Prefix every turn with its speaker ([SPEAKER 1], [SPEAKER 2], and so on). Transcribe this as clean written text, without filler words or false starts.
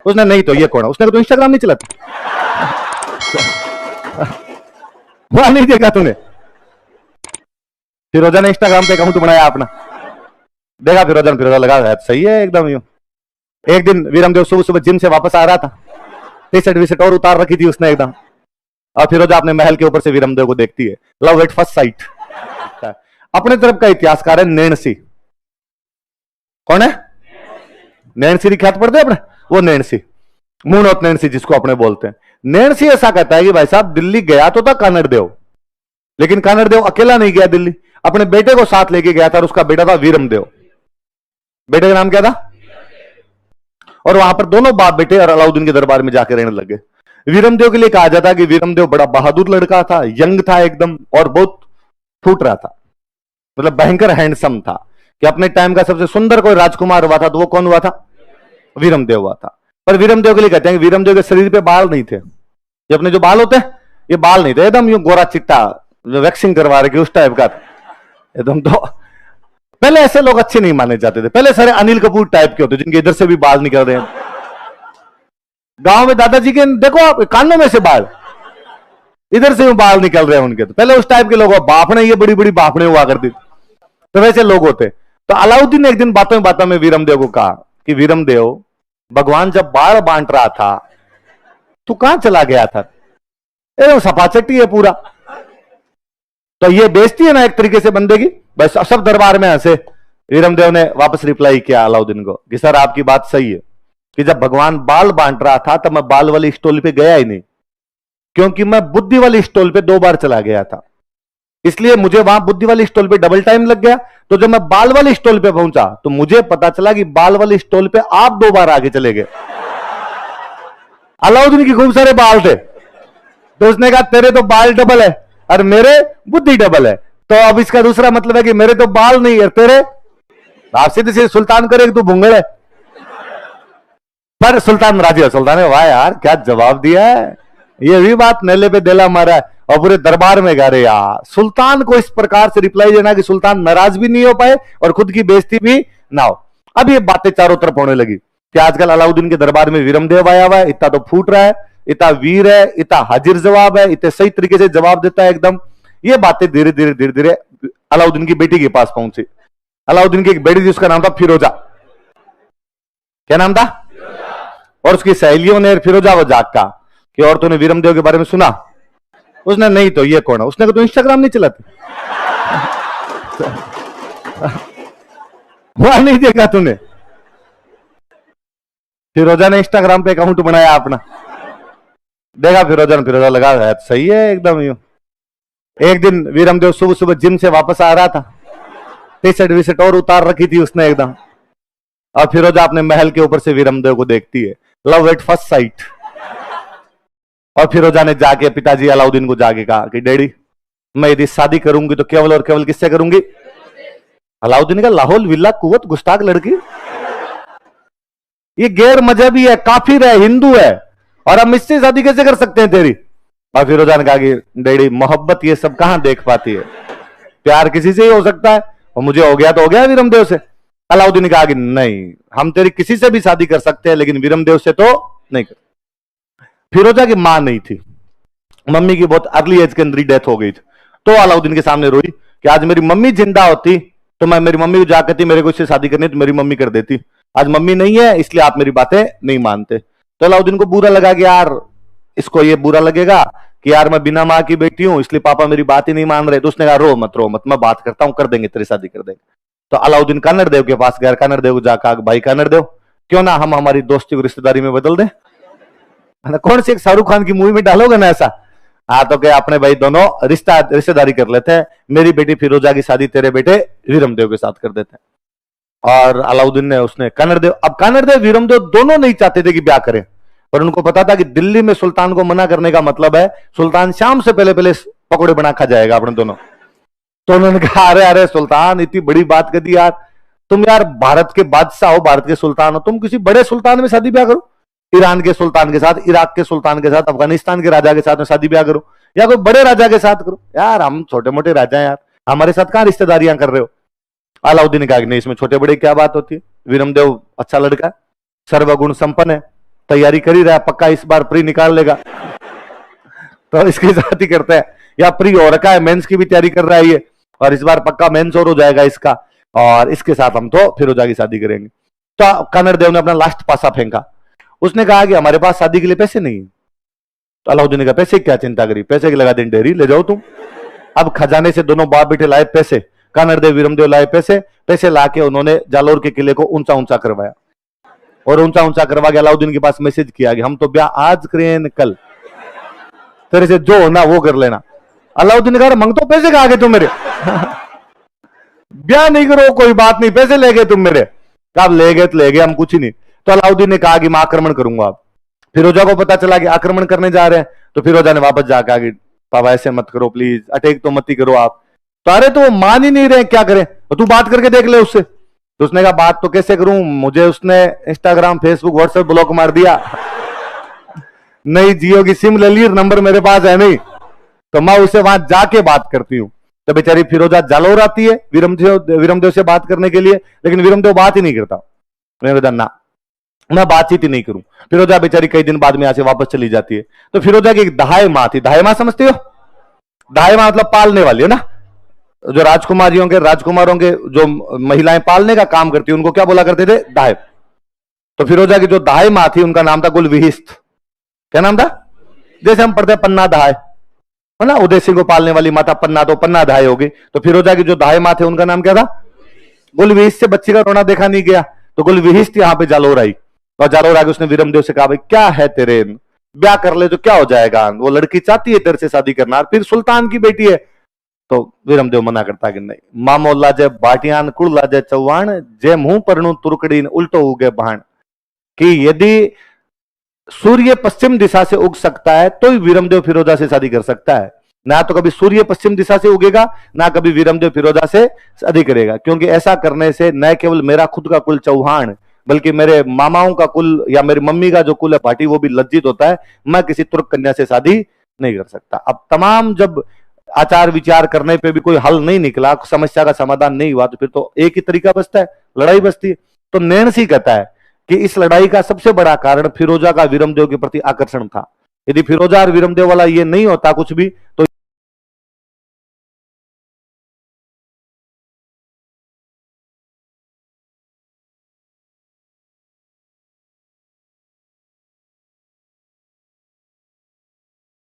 [SPEAKER 1] उसने नहीं तो ये कौन है? उसने तो इंस्टाग्राम नहीं चलाती। वहां नहीं देखा तूने? फिरोजा ने इंस्टाग्राम पे अकाउंट बनाया अपना, देखा फिरोजा लगा है सही है एकदम यूं। एक दिन वीरमदेव सुबह सुबह जिम से वापस आ रहा था, टी शर्ट वी शर्ट और उतार रखी थी उसने एकदम, और फिरोजा अपने महल के ऊपर से वीरमदेव को देखती है। Love at first sight. अपने तरफ का इतिहासकार है नैणसी। कौन है? नैणसी ख्यात पढ़ते अपने, वो नैणसी, मुनोत नैणसी जिसको अपने बोलते हैं। नैणसी ऐसा कहता है कि भाई साहब दिल्ली गया तो था कानड़देव, लेकिन कानड़देव अकेला नहीं गया दिल्ली, अपने बेटे को साथ लेके गया था, और उसका बेटा था वीरमदेव। बेटे का नाम क्या था? और वहां पर दोनों बाप बेटे और अलाउद्दीन के दरबार में जाकर रहने लगे। वीरमदेव के लिए कहा जाता है कि वीरमदेव बड़ा बहादुर लड़का था, यंग था एकदम, और बहुत फूट रहा था, मतलब भयंकर हैंडसम था, कि अपने टाइम का सबसे सुंदर कोई राजकुमार हुआ था तो वो कौन हुआ था? वीरमदेव हुआ था। पर वीरमदेव के लिए कहते हैं कि वीरमदेव के शरीर पे बाल नहीं थे, ये अपने जो बाल होते हैं ये बाल नहीं थे, एकदम यूं गोरा चिट्टा, वैक्सिंग करवा रहे उस टाइप का एकदम। तो पहले ऐसे लोग अच्छे नहीं माने जाते थे, पहले सारे अनिल कपूर टाइप के होते जिनके इधर से भी बाल निकल रहे हैं। गांव में दादाजी के देखो आप कानों में से बाल, इधर से बाल निकल रहे हैं उनके, तो पहले उस टाइप के लोग, बाफने, ये बड़ी बड़ी बाफने हुआ करती, तो वैसे लोग होते। तो अलाउद्दीन ने एक दिन बातों में वीरमदेव को कहा कि वीरमदेव, भगवान जब बाढ़ बांट रहा था तू कहां चला गया था? एकदम सपाचटी है पूरा। तो ये बेइज्जती है ना एक तरीके से बंदे की। बस सब दरबार में हंसे। वीरमदेव ने वापस रिप्लाई किया अलाउद्दीन को कि सर आपकी बात सही है कि जब भगवान बाल बांट रहा था तब मैं बाल वाली स्टॉल पे गया ही नहीं, क्योंकि मैं बुद्धि वाली स्टॉल पे 2 बार चला गया था, इसलिए मुझे वहां बुद्धि वाली स्टॉल पे डबल टाइम लग गया। तो जब मैं बाल वाली स्टॉल पे पहुंचा तो मुझे पता चला कि बाल वाली स्टॉल पे आप 2 बार आगे चले गए। अलाउद्दीन की खूब सारे बाल थे, तो उसने कहा तेरे तो बाल डबल है और मेरे बुद्धि डबल है, तो अब इसका दूसरा मतलब है कि मेरे तो बाल नहीं है, तेरे आप सीधे सुल्तान करे तू भूंगड़ है। पर सुल्तान राजी है। सुल्तान ने वाह यार क्या जवाब दिया है, ये भी बात नेले पे देला मारा है, और पूरे दरबार में गा रहे यार। सुल्तान को इस प्रकार से रिप्लाई देना कि सुल्तान नाराज भी नहीं हो पाए और खुद की बेइज्जती भी ना हो। अब ये बातें चारों तरफ होने लगी कि आजकल अलाउद्दीन के दरबार में वीरमदेव आया हुआ है, इतना तो फूट रहा है, इतना वीर है, इतना हाजिर जवाब है, इतने सही तरीके से जवाब देता है एकदम। ये बातें धीरे धीरे अलाउद्दीन की बेटी के पास पहुंची। अलाउद्दीन की एक बेटी थी, उसका नाम था फिरोजा। क्या नाम था? और उसकी सहेलियों ने फिरोजा वो जाग का कि और तूने वीरमदेव के बारे में सुना? उसने नहीं तो ये कौन है? उसने तो इंस्टाग्राम नहीं चलाती। वहां नहीं देखा तूने? फिरोजा ने इंस्टाग्राम पे अकाउंट बनाया अपना, देखा फिरोजा लगा है सही है एकदम यूं। एक दिन वीरमदेव सुबह सुबह जिम से वापस आ रहा था, टी शर्ट वी शर्ट और उतार रखी थी उसने एकदम, और फिरोजा अपने महल के ऊपर से वीरमदेव को देखती है। Love at first sight. और फिरोजा ने जाके पिताजी अलाउद्दीन को जाके कहा कि डैडी मैं यदि शादी करूंगी तो केवल और केवल किससे करूंगी? अलाउद्दीन का लाहौल विला कुवत गुस्ताख लड़की, ये गैर मजहबी है, काफिर है, हिंदू है, और हम इससे शादी कैसे कर सकते हैं तेरी? और फिरोजा ने कहा कि डैडी मोहब्बत ये सब कहां देख पाती है, प्यार किसी से ही हो सकता है, और मुझे हो गया तो हो गया वीरमदेव से। अलाउद्दीन ने कहा कि नहीं, हम तेरी किसी से भी शादी कर सकते हैं लेकिन वीरमदेव से तो नहीं कर। फिरोजा की मां नहीं थी, मम्मी की बहुत अर्ली एज के अंदर ही डेथ हो गई थी, तो अलाउद्दीन के सामने रोई कि आज मेरी मम्मी जिंदा होती तो मैं मेरी मम्मी को जा कहती मेरे को इससे शादी करनी तो मेरी मम्मी कर देती, आज मम्मी नहीं है इसलिए आप मेरी बातें नहीं मानते। तो अलाउद्दीन को बुरा लगा कि यार इसको ये बुरा लगेगा कि यार मैं बिना मां की बेटी हूं इसलिए पापा मेरी बात ही नहीं मान रहे। तो उसने कहा रो मत मैं बात करता हूं, कर देंगे तेरी शादी कर देंगे। तो अलाउद्दीन कानड़देव के पास गया, कानड़देव को जाकर भाई कानड़देव क्यों ना हम हमारी दोस्ती को रिश्तेदारी में बदल दें, कौन सी एक शाहरुख खान की मूवी में डालोगे ना ऐसा? हाँ तो क्या अपने भाई दोनों रिश्तेदारी कर लेते हैं, मेरी बेटी फिरोजा की शादी तेरे बेटे वीरमदेव के साथ कर देते हैं। और अलाउद्दीन ने उसने कानड़देव वीरमदेव दोनों नहीं चाहते थे कि ब्याह करें, पर उनको पता था कि दिल्ली में सुल्तान को मना करने का मतलब है सुल्तान शाम से पहले पहले पकौड़े बना खा जाएगा अपने दोनों। तो उन्होंने कहा अरे अरे सुल्तान इतनी बड़ी बात कर दी यार, तुम यार भारत के बादशाह हो, भारत के सुल्तान हो, तुम किसी बड़े सुल्तान में शादी ब्याह करो, ईरान के सुल्तान के साथ, इराक के सुल्तान के साथ, अफगानिस्तान के राजा के साथ में शादी ब्याह करो, या कोई बड़े राजा के साथ करो। यार हम छोटे मोटे राजा हैं यार, हमारे साथ कहां रिश्तेदारियां कर रहे हो? अलाउद्दीन ने कहा कि नहीं इसमें छोटे बड़े क्या बात होती है, वीरमदेव अच्छा लड़का है, सर्वगुण संपन्न है, तैयारी कर ही रहा है, पक्का इस बार प्री निकाल लेगा, तो इसकी शादी करते हैं। या प्री हो रखा है, मेंस की भी तैयारी कर रहा है ये, और इस बार पक्का मेंस और हो जाएगा इसका, और इसके साथ हम तो फिरोजा की शादी करेंगे। तो कनर देव ने अपना लास्ट पासा फेंका। उसने कहा कि हमारे पास शादी के लिए पैसे नहीं है। तो अलाउद्दीन ने कहा पैसे क्या चिंता करी, पैसे की लगा दिन डेरी, ले जाओ तुम। अब खजाने से दोनों बाप बेटे लाए पैसे, कानरदेव वीरमदेव लाए पैसे, पैसे लाके उन्होंने जालोर के किले को ऊंचा ऊंचा करवाया, और ऊंचा ऊंचा करवा के अलाउद्दीन के पास मैसेज किया कि हम तो ब्याह आज करें कल, तेरे से जो होना वो कर लेना। अलाउद्दीन ने कहा मंग तो पैसे कहा गए तुम मेरे ब्याह नहीं करो कोई बात नहीं, पैसे ले गए तुम मेरे। कब ले गए तो ले गए, हम कुछ ही नहीं। तो अलाउद्दीन ने कहा कि मैं आक्रमण करूंगा। आप फिरोजा को पता चला कि आक्रमण करने जा रहे हैं, तो फिरोजा ने वापस जाकर कहा कि पापा ऐसे मत करो प्लीज, अटैक तो मत ही करो आप। तो अरे तो वो मान ही नहीं रहे, क्या करें, तो तू बात करके देख ले उससे। तो उसने कहा बात तो कैसे करूं, मुझे उसने इंस्टाग्राम फेसबुक व्हाट्सएप ब्लॉक मार दिया नहीं जियो की सिम ले ली, नंबर मेरे पास है नहीं, तो मैं उसे वहां जाके बात करती हूँ। तो बेचारी फिरोजा जालोर आती है वीरमदेव से बात करने के लिए, लेकिन वीरमदेव बात ही नहीं करता। ना मैं बातचीत ही नहीं करूं। फिरोजा बेचारी कई दिन बाद में यहां से वापस चली जाती है। तो फिरोजा की एक दहाई मां थी, दहाई मां समझते हो, दहाई मां मतलब पालने वाली है ना, जो राजकुमारियों के राजकुमारों के जो महिलाएं पालने का काम करती है उनको क्या बोला करते थे, दाहे। तो फिरोजा की जो दाहे मां थी उनका नाम था गुलविहिस्त। क्या नाम था, जैसे हम पढ़ते पन्ना दाहे है ना, उदय सिंह को पालने वाली माता पन्ना, तो पन्ना दाहे होगी। तो फिरोजा की जो दाहे मां थे उनका नाम क्या था, गुलविहिस्त। से बच्ची का रोना देखा नहीं गया, तो गुलविहिस्त यहां पे जालोर आई, और जालोर आके उसने वीरमदेव से कहा भाई क्या है तेरे, ब्याह कर ले तो क्या हो जाएगा, वो लड़की चाहती है तेरे से शादी करना, फिर सुल्तान की बेटी है। तो वीरमदेव मना करता कि नहीं, मामो लाजे बाटियान कुल लाजे चौहान, जे मुंह परनु तुरकड़ी उल्टो उगे बहान, कि यदि सूर्य पश्चिम दिशा से उग सकता है तो वीरमदेव फिरोजा से शादी कर सकता है, ना तो कभी सूर्य पश्चिम दिशा से उगेगा, ना कभी वीरमदेव फिरोजा से शादी करेगा, क्योंकि ऐसा करने से न केवल मेरा खुद का कुल चौहान बल्कि मेरे मामाओं का कुल या मेरी मम्मी का जो कुल है भाटी वो भी लज्जित होता है, मैं किसी तुर्क कन्या से शादी नहीं कर सकता। अब तमाम जब आचार विचार करने पे भी कोई हल नहीं निकला, समस्या का समाधान नहीं हुआ, तो फिर तो एक ही तरीका बचता है, लड़ाई बचती है। तो नैणसी कहता है कि इस लड़ाई का सबसे बड़ा कारण फिरोजा का वीरमदेव के प्रति आकर्षण था। यदि फिरोजा और वीरमदेव वाला ये नहीं होता कुछ भी, तो